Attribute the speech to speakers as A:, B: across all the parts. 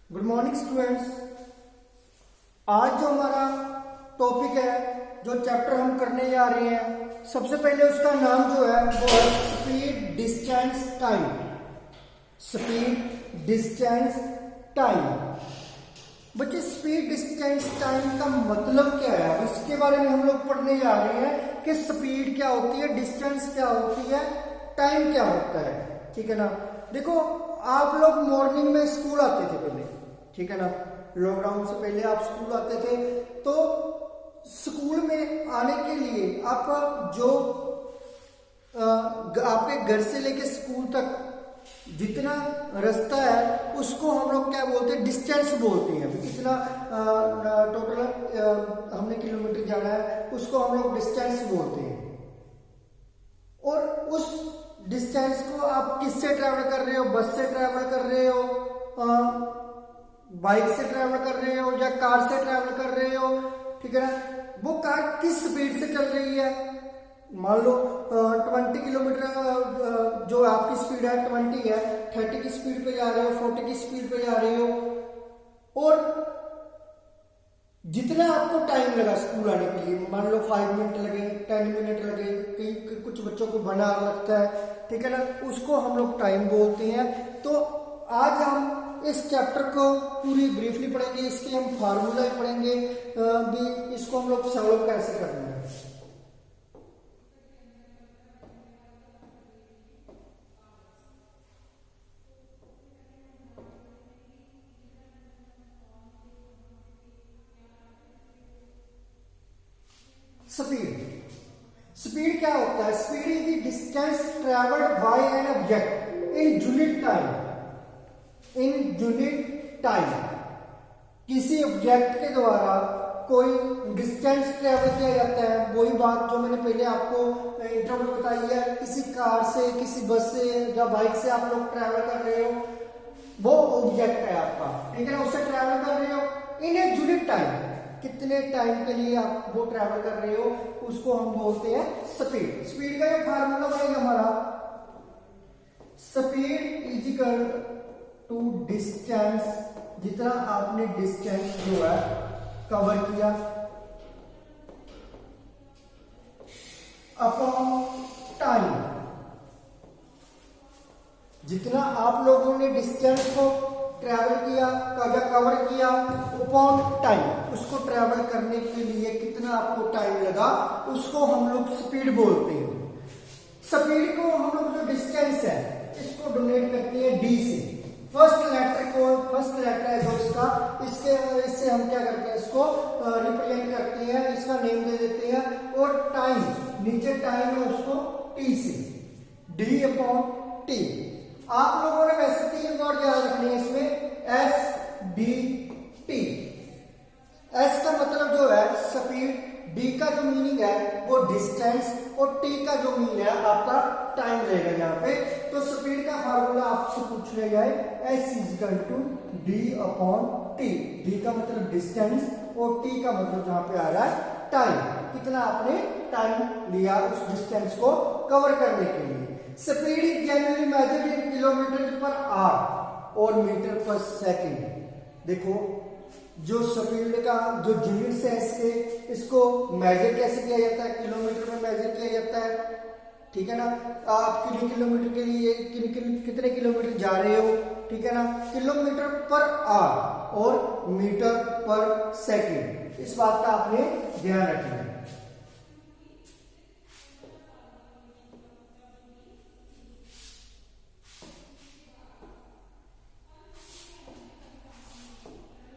A: Good morning students. आज जो हमारा टॉपिक है, जो चैप्टर हम करने जा रहे हैं, सबसे पहले उसका नाम जो है वो है speed distance time. Speed distance time. बच्चे, स्पीड डिस्टेंस टाइम का मतलब क्या है, इसके बारे में हम लोग पढ़ने जा रहे हैं कि स्पीड क्या होती है, डिस्टेंस क्या होती है, टाइम क्या होता है। ठीक है ना। देखो, आप लोग मॉर्निंग में स्कूल आते थे पहले, ठीक है ना। लॉकडाउन से पहले आप स्कूल आते थे, तो स्कूल में आने के लिए आपका जो आपके घर से लेके स्कूल तक जितना रास्ता है उसको हम लोग क्या बोलते हैं, डिस्टेंस बोलते हैं। इतना टोटल हमने किलोमीटर जाना है, उसको हम लोग डिस्टेंस बोलते हैं। और उस डिस्टेंस को आप किससे ट्रैवल कर रहे हो, बस से ट्रैवल कर रहे हो, बाइक से ट्रैवल कर रहे हो या कार से ट्रैवल कर रहे हो, ठीक है ना। वो कार किस स्पीड से चल रही है, मान लो 20 किलोमीटर जो आपकी स्पीड है 20 है, 30 की स्पीड पे जा रहे हो, 40 की स्पीड पे जा रहे हो, और जितना आपको टाइम लगा स्कूल आने के लिए, मान लो 5 मिनट लगे, 10 मिनट लगे, कई कुछ बच्चों को बना लगता है, ठीक है ना, उसको हम लोग टाइम बोलते हैं। तो आज हम इस चैप्टर को पूरी ब्रीफली पढ़ेंगे, इसके हम फार्मूला पढ़ेंगे भी, इसको हम लोग सॉल्व कैसे करना है। स्पीड क्या होता है? Speed is the distance travelled by an object in unit time. In unit time किसी ऑब्जेक्ट के द्वारा कोई डिस्टेंस ट्रेवल किया जाता है। वही बात जो मैंने पहले आपको इंट्रो में बताई है, किसी कार से, किसी बस से या बाइक से आप लोग ट्रेवल कर रहे हो, वो ऑब्जेक्ट है आपका, ठीक है ना, उससे ट्रेवल कर रहे हो इन ए यूनिट टाइम। कितने टाइम के लिए आप वो ट्रैवल कर रहे हो, उसको हम बोलते हैं स्पीड। स्पीड का जो फार्मूला बनेगा हमारा, speed is equal to distance, जितना आपने डिस्टेंस जो है कवर किया, अपॉन टाइम। जितना आप लोगों ने डिस्टेंस को ट्रैवल किया या कवर किया, अपॉन टाइम, उसको ट्रैवल करने के लिए कितना आपको टाइम लगा, उसको हम लोग स्पीड बोलते हैं। स्पीड को हम लोग जो डिस्टेंस है इसको डोनेट करते हैं डी से। फर्स्ट लेटर है जो इसका, इससे हम क्या करते हैं, इसको रिप्रेजेंट करते हैं, इसका नेम दे देते हैं। और टाइम, नीचे टाइम है उसको टी से, डी अपॉन टी। आप लोगों ने वैसे 3 वर्ड याद रखने हैं इसमें, एस डी टी। एस का मतलब जो है स्पीड, डी का जो मीनिंग है वो डिस्टेंस, और टी का जो मीनिंग है आपका टाइम रहेगा यहाँ पे। तो स्पीड का फार्मूला आपसे पूछ लिया है, S is equal to D upon T. D का मतलब डिस्टेंस और टी का मतलब जहां पे आ रहा है टाइम। कितना आपने टाइम लिया उस डिस्टेंस को कवर करने के लिए। Speed is generally measured in kilometre per our और मीटर पर सेकंड। देखो, जो स्पीड का जो यूनिट्स है इसके, इसको मेजर कैसे किया जाता है, किलोमीटर में मेजर किया जाता है, ठीक है ना। आप कितने किलोमीटर के लिए कितने किलोमीटर जा रहे हो, ठीक है ना, किलोमीटर पर आवर और मीटर पर सेकंड। इस बात का आपने ध्यान रखना है।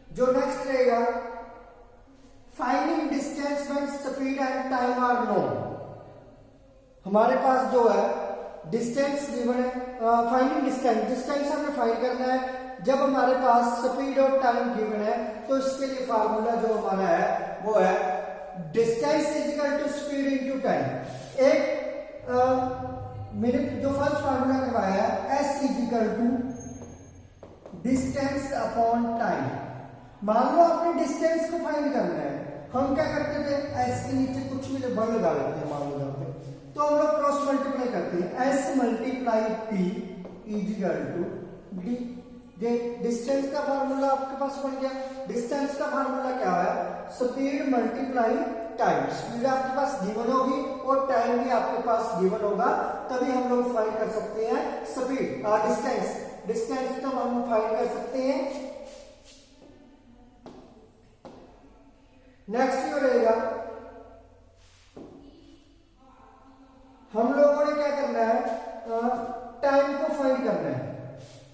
A: जो नेक्स्ट रहेगा, finding distance when speed and time are known. हमारे पास जो है डिस्टेंस गिवन है, फाइंडिंग डिस्टेंस हमें फाइंड करना है जब हमारे पास स्पीड और टाइम गिवन है। तो इसके लिए फार्मूला जो हमारा है वो है distance is equal to speed into time. एक मैंने जो फर्स्ट फार्मूला करवाया है, S is equal to distance upon time. मान लो आपने डिस्टेंस को फाइंड करना है, हम क्या करते थे, एस के नीचे कुछ भी बल लगा लेते हैं, मान लो यहाँ पे, तो हम लोग क्रॉस मल्टीप्लाई करते हैं, S multiply T is equal to D. Distance का फार्मूला आपके पास बन गया। डिस्टेंस का फार्मूला क्या है? Speed multiply time. स्पीड आपके पास गिवन होगी और टाइम भी आपके पास गिवन होगा, तभी हम लोग फाइंड कर सकते हैं स्पीड डिस्टेंस। डिस्टेंस तो हम फाइंड कर सकते हैं। नेक्स्ट जो रहेगा, हम लोगों ने क्या करना है? टाइम को फाइंड करना है।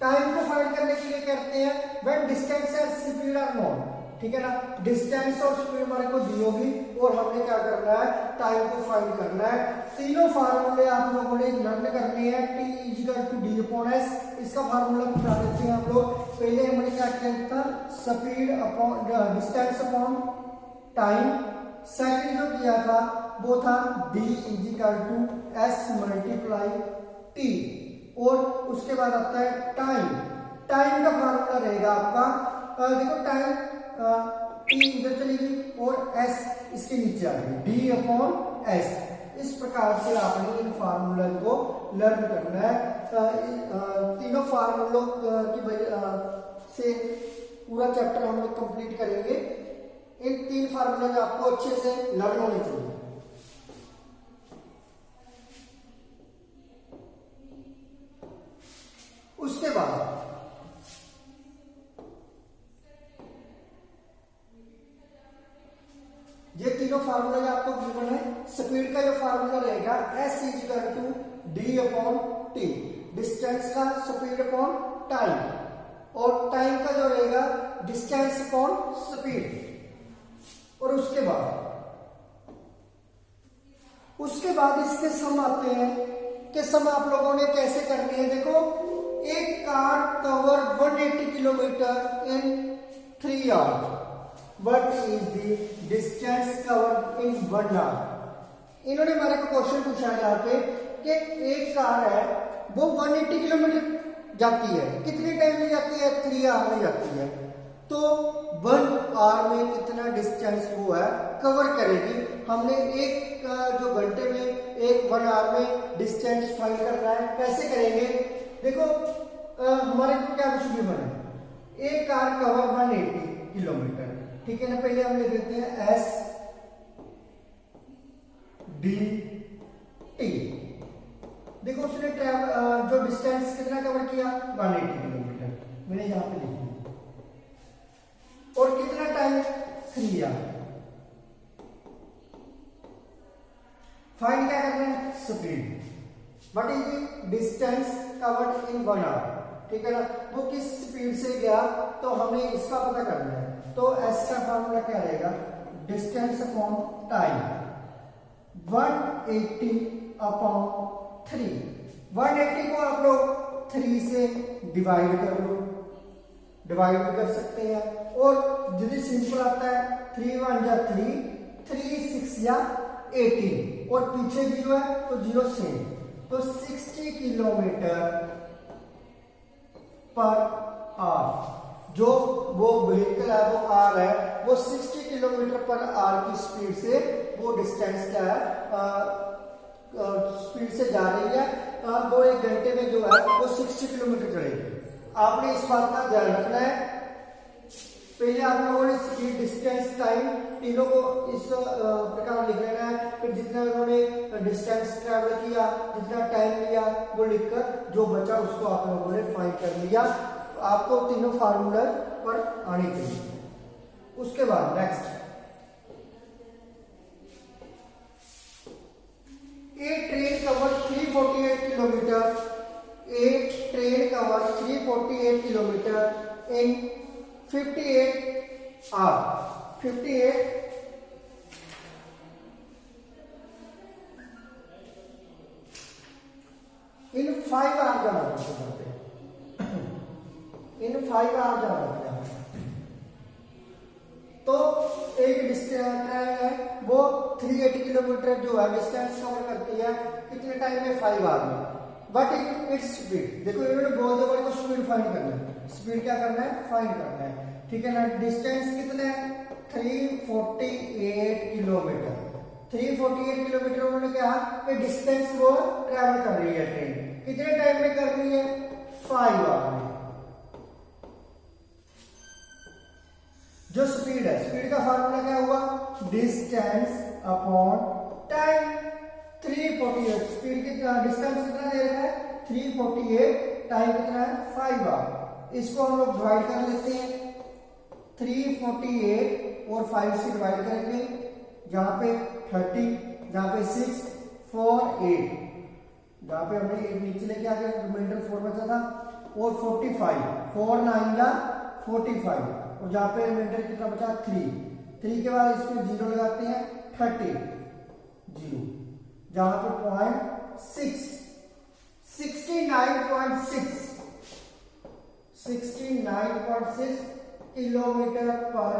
A: टाइम को फाइंड करने के लिए करते हैं when distance and speed are known, ठीक है ना। डिस्टेंस और स्पीड हमारे को दी होगी और हमने क्या करना है? टाइम को फाइंड करना है। तीनों फार्मूले आप लोगों ने लर्न करने हैं। T equal to D upon S, इसका फार्मूला बता देते हैं हम लोग। पहले हमने क्या किया था? Speed upon distance upon time. Second जो किया था वो था D equal to S multiply T, और उसके बाद आता है टाइम। टाइम का फार्मूला रहेगा आपका, देखो टाइम टी इधर चलेगी और एस इसके नीचे आ गई, डी अपॉन एस। इस प्रकार से आपने इन फार्मूला को लर्न करना है। तीनों फार्मूलों की वजह से पूरा चैप्टर हम लोग कंप्लीट करेंगे। इन तीन फार्मूला आपको अच्छे से लर्न होने चाहिए। उसके बाद ये तीनों फार्मूला आपको गिवन है। स्पीड का जो फार्मूला रहेगा S equal to D upon T, distance का स्पीड अपॉन टाइम, और टाइम का जो रहेगा डिस्टेंस अपॉन स्पीड। और उसके बाद इसके सम आते हैं कि सम आप लोगों ने कैसे करनी है। देखो, एक car cover 180 kilometre in 3 hours, what is the distance cover in 1 hour. इन्होंने हमारे को क्वेश्चन पूछा है यहाँ पे कि एक कार है वो 180 किलोमीटर जाती है, कितने टाइम में जाती है? 3 आवर में जाती है। तो 1 आवर में कितना डिस्टेंस वो है कवर करेगी। हमने एक जो घंटे में 1 आवर में डिस्टेंस फाइंड करना है। कैसे करेंगे? देखो, हमारे को क्या गिवन है? एक कार कवर 180 किलोमीटर, ठीक है ना। पहले हम लिख देते हैं एस डी टी। देखो, उसने जो डिस्टेंस कितना कवर किया? 180 किलोमीटर, मैंने यहां पे लिख दिया। और कितना टाइम? 3 आवर। फाइंड क्या करना है? Speed. What is the distance covered in 1 hour, ठीक है ना। वो किस स्पीड से गया, तो हमें इसका पता करना है। तो एस का फॉर्मूला क्या रहेगा? Distance upon time, 180 upon 3। 180 को आप लोग 3 से डिवाइड कर लो, डिवाइड कर सकते हैं। और यदि सिंपल आता है 3 1 जा 3, 3 6 या 18, और पीछे 0 है तो 0 से, तो 60 किलोमीटर पर आवर। जो वो व्हीकल है, वो कार है, वो 60 किलोमीटर पर आवर की स्पीड से वो डिस्टेंस क्या है, स्पीड से जा रही है। वो 1 घंटे में जो है वो 60 किलोमीटर चलेगी। आपने इस बात का ध्यान रखना है। पहले आप लोगों ने स्पीड, डिस्टेंस, टाइम तीनों को इस प्रकार लिख लेना है। फिर जितना उन्होंने डिस्टेंस ट्रैवल किया, जितना टाइम लिया, वो लिखकर जो बचा उसको आप लोगों ने फाइंड कर लिया। आपको तीनों फार्मूला पर आने चाहिए। उसके बाद नेक्स्ट, एक ट्रेन कवर 348 किलोमीटर, एक train cover 348 kilometre in 58 hour, 58 in 5 hour जाना पड़ता है, इन 5 आवर जाना पड़ता है। तो एक ट्रेन है वो 380 किलोमीटर जो है डिस्टेंस कवर करती है कितने टाइम में? 5 आवर में। What is its speed? देखो, इन्होंने बोल दिया को स्पीड फाइंड करना है। स्पीड क्या करना है? फाइंड करना है, ठीक है ना। डिस्टेंस कितना है? 348 किलोमीटर। 348 किलोमीटर उन्होंने कहा कि डिस्टेंस वो ट्रैवल कर रही है ट्रेन, कितने टाइम में कर रही है? 5 आवर में। जो स्पीड है, स्पीड का फार्मूला क्या हुआ, डिस्टेंस अपॉन टाइम। 348 स्पीड कितना, डिस्टेंस कितना दे रखा है 348, टाइम कितना है 5 आवर। इसको हम लोग डिवाइड कर लेते हैं, 348 और 5 से डिवाइड करेंगे, जहां पे 30, जहां पे 6, 4, 8, जहां पे हमने एक नीचे लेके आ गया, रिमाइंडर 4 बचा था, और 45, 4 9 जा 45, और जहां पे रिमाइंडर कितना बचा 3 के बाद इसमें 0 लगाते हैं, 30 0, जहां पे पॉइंट 6, 69.6 किलोमीटर पर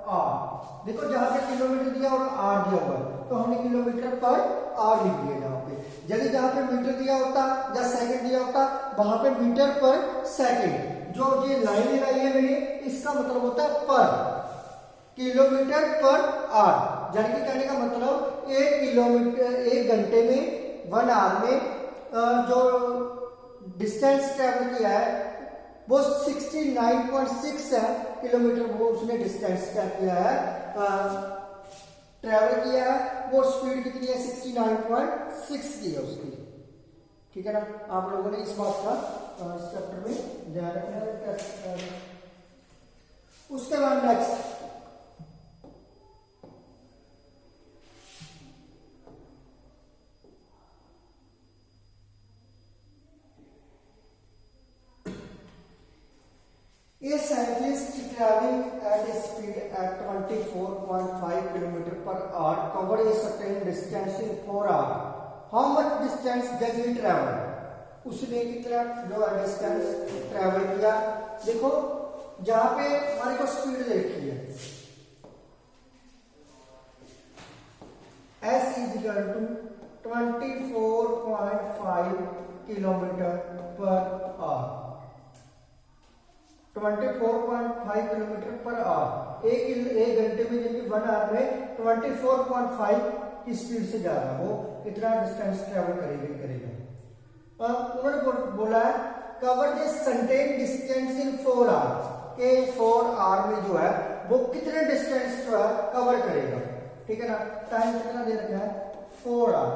A: आवर। देखो जहां पे किलोमीटर दिया और आर दिया हुआ है, तो हमने किलोमीटर पर आवर लिख दिया जहां पे। यदि जहां पे मीटर दिया होता या सेकंड दिया होता, वहां पे मीटर पर सेकंड। जो ये लाइन लगाई है मैंने, इसका मतलब होता है पर, किलोमीटर पर आवर। यानी कि कहने का मतलब 1 किलोमीटर 1 घंटे में, 1 आवर में जो डिस्टेंस ट्रेवल किया है वो 69.6 है किलोमीटर, वो उसने डिस्टेंस क्या किया है, ट्रेवल किया है। वो स्पीड कितनी है 69.6 की है उसकी। ठीक है ना, आप लोगों ने इस बात का इस चैप्टर में ध्यान रखना। उसके बाद next, A cyclist traveling at a speed at 24.5 km per hour covered a certain distance in 4 hours. How much distance does he travel? उसने कितना जो डिस्टेंस ट्रेवल किया। देखो जहां पे हमारे को स्पीड दे रखी है, S is equal to 24.5 kilometre per our. 24.5 kilometre per our, एक घंटे में, यानी 1 आवर में 24.5 की स्पीड से जा रहा है, वो कितना डिस्टेंस ट्रेवल करेगा। उन्होंने बोला है cover the certain distance in 4 hour, के 4 आवर में जो है वो कितने डिस्टेंस जो है कवर करेगा। ठीक है ना, टाइम कितना दे रखा है 4 आवर।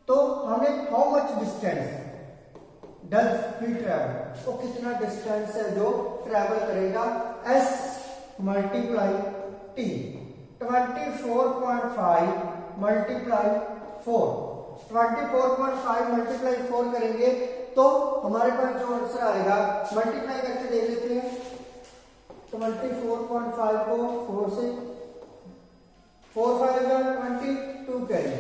A: तो हमने how much distance does he travel, तो कितना डिस्टेंस है जो ट्रेवल करेगा, S multiply T, 24.5 multiply 4, 24.5 multiply 4 करेंगे तो हमारे पास जो आंसर आएगा, मल्टीप्लाई करके देख लेते हैं। 24.5 को 4 से, 4 5 जा 22 कैरी,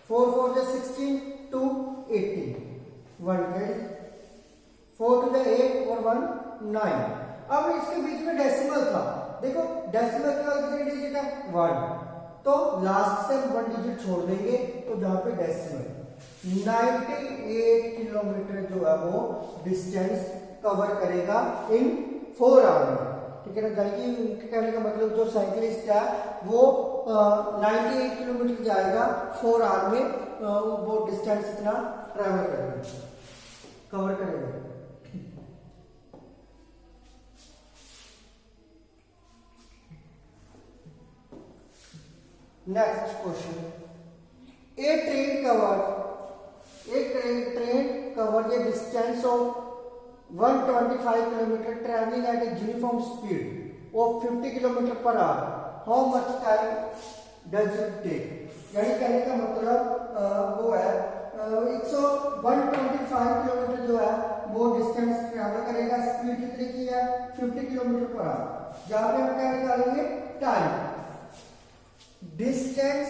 A: 4 4 जा 16, 2 18, 1 कैरी, 4 टू 8 और 1 9। अब इसके बीच में डेसिमल था, देखो डेसिमल के बाद कितने डिजिट है 1, तो लास्ट से 1 डिजिट छोड़ देंगे, तो जहां पे डेसिमल 98 किलोमीटर जो है वो डिस्टेंस कवर करेगा इन 4 आवर में। ठीक है ना, यानी कि उनके कहने का मतलब जो साइकिलिस्ट है वो 98 किलोमीटर जाएगा 4 आवर में, वो डिस्टेंस इतना ट्रेवल करेगा, कवर करेगा। नेक्स्ट क्वेश्चन, एक train cover the distance of 125 kilometre travelling at a uniform speed of 50 kilometre per hour, how much time does it take. यानी कहने का मतलब वो है 125 किलोमीटर जो है वो डिस्टेंस ट्रेवल करेगा, स्पीड कितनी की है 50 किलोमीटर पर आवर। जहां पे हम क्या निकालेंगे, टाइम, डिस्टेंस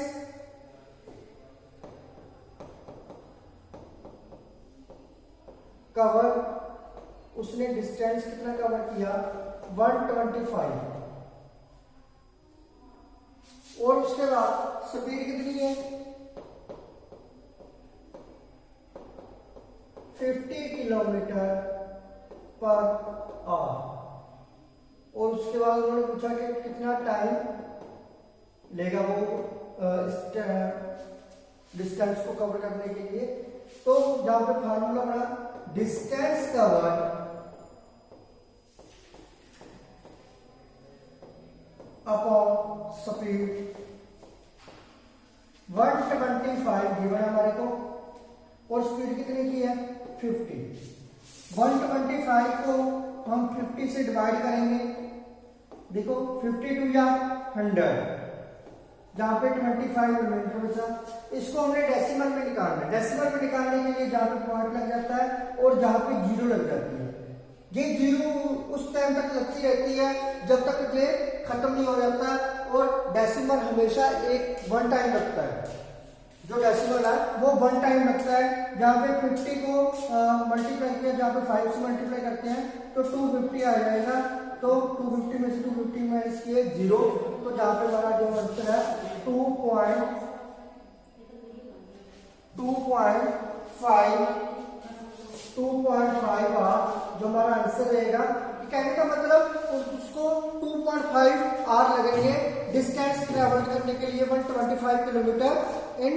A: कवर, उसने डिस्टेंस कितना कवर किया 125, और उसके बाद स्पीड कितनी है 50 किलोमीटर पर आवर, और उसके बाद उन्होंने पूछा कि कितना टाइम लेगा वो इस डिस्टेंस को कवर करने के लिए। तो जहां पे फार्मूला बना distance cover upon speed 125 given हमारे को, और स्पीड कितनी की है 50। 125 को हम 50 से डिवाइड करेंगे, देखो 52 या 100, जहां पे 25 रिमाइंडर बचा। इसको हमने डेसिमल में निकालना है। डेसिमल में निकालने के लिए जहां पे पॉइंट लग जाता है और जहां पे जीरो लग जाती है, ये जीरो उस टाइम तक लगती रहती है जब तक ये खत्म नहीं हो जाता, और डेसिमल हमेशा एक 1 टाइम लगता है। जो डेसिमल है वो 1 टाइम लगता है। जहां पे 50 को मल्टीप्लाई किया, जहां पे 5 से मल्टीप्लाई करते हैं तो 250 आ जाएगा। तो 250 में से 250 माइनस किए 0, तो जहां पे हमारा जो आंसर है 2.5 जो हमारा आंसर रहेगा। कहने का मतलब उसको 2.5 आवर लगेंगे डिस्टेंस ट्रेवल करने के लिए 125 किलोमीटर इन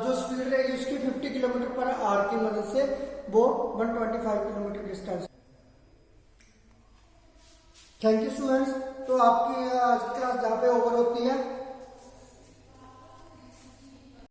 A: जो स्पीड रहेगी उसकी 50 किलोमीटर पर आवर की मदद से वो 125 kilometre distance. Thank you students. तो आपकी आज की क्लास जहाँ पे ओवर होती है